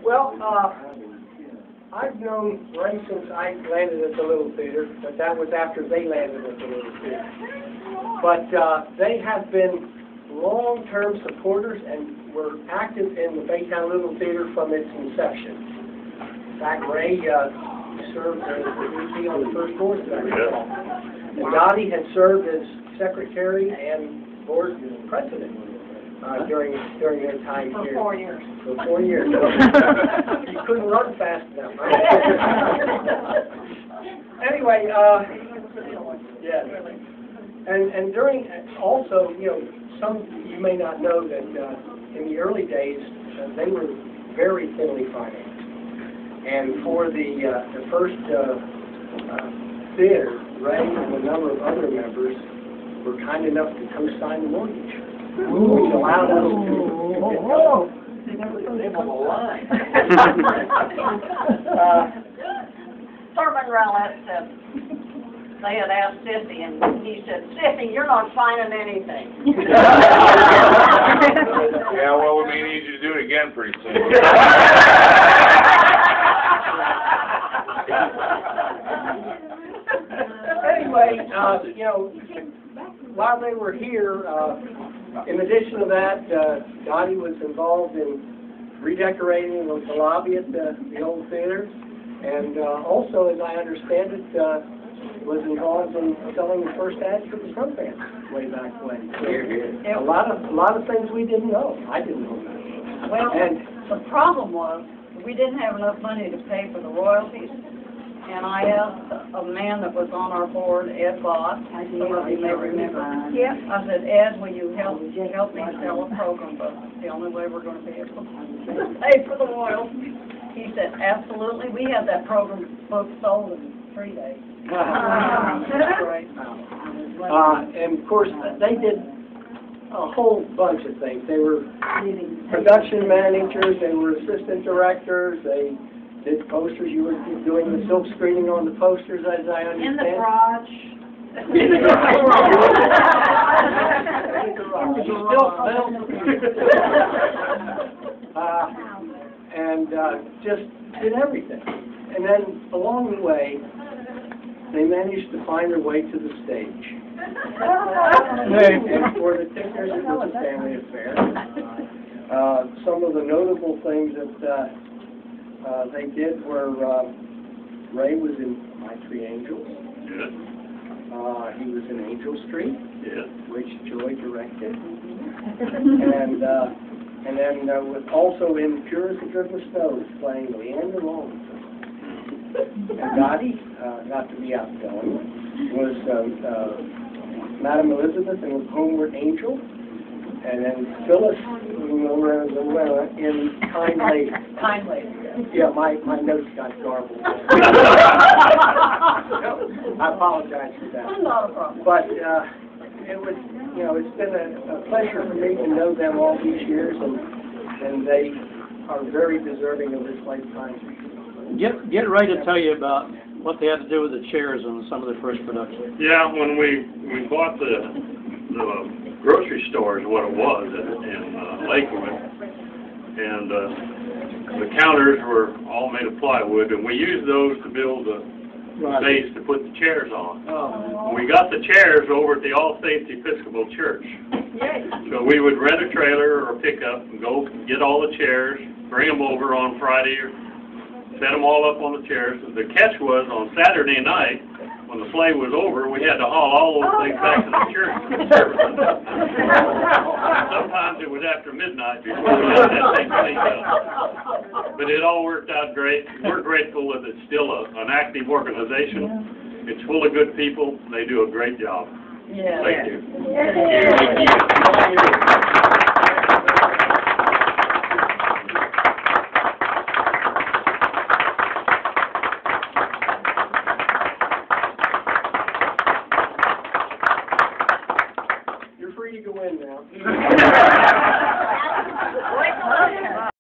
Well, I've known Ray since I landed at the Little Theater, but that was after they landed at the Little Theater. But they have been long-term supporters and were active in the Baytown Little Theater from its inception. In fact, Ray served as the VP on the first board of that. And Dottie had served as secretary and board president during their time here. For 4 years. For 4 years. You couldn't run fast enough, right? Anyway, yeah. And during, also, you know, you may not know that in the early days, they were very thinly financed. And for the first theater, Ray and a number of other members were kind enough to co-sign the mortgage, which allowed us to get going. Live on the line. Thurman Rowlett said, they had asked Sissy, and he said, Sissy, you're not signing anything. Yeah, well, we may need you to do it again pretty soon. Anyway, you know, while they were here, in addition to that, Dottie was involved in redecorating the lobby at the old theater, and also, as I understand it, was involved in selling the first ads for the front band way back when. So, a lot of things we didn't know. I didn't know that. Well, the problem was we didn't have enough money to pay for the royalties. And I asked a man that was on our board, Ed Bott, some of you may remember. Yeah. I said, Ed, will you help me sell a program book? It's the only way we're going to be able to pay for the royalties. He said, absolutely. We had that program book sold in 3 days. That's great. And of course, they did a whole bunch of things. They were production managers, they were assistant directors, they did posters. You were doing the silk screening on the posters, as I understand. In the garage. In the garage. You still smell. And just did everything. And then along the way, they managed to find their way to the stage. And for the Tickers, it was a family affair. Some of the notable things that they did were Ray was in My Three Angels. Yes. He was in Angel Street, Yes. which Joy directed. And then was also in Pure as the Driven Snows, playing Leander Long. And Dottie got to be outgoing. Was Madame Elizabeth in Homeward Angel. And then Phyllis in Kind Lady. Kind Lady. Yeah, my notes got garbled. I apologize for that. Not a problem. But it was, you know, it's been a pleasure for me to know them all these years, and they are very deserving of this lifetime. Get Ray to tell you about what they had to do with the chairs on some of the first productions. Yeah, when we bought the grocery store is what it was in Lakewood, and the counters were all made of plywood, and we used those to build the base to put the chairs on. We got the chairs over at the All Saints Episcopal Church. So we would rent a trailer or a pickup and go get all the chairs, bring them over on Friday, or set them all up on the chairs. The catch was on Saturday night, when the play was over, we had to haul all those things back to the church. Sometimes it was after midnight before we had that thing cleaned up. But it all worked out great. We're grateful that it's still an active organization. It's full of good people. They do a great job. Yeah. Thank you. Yeah.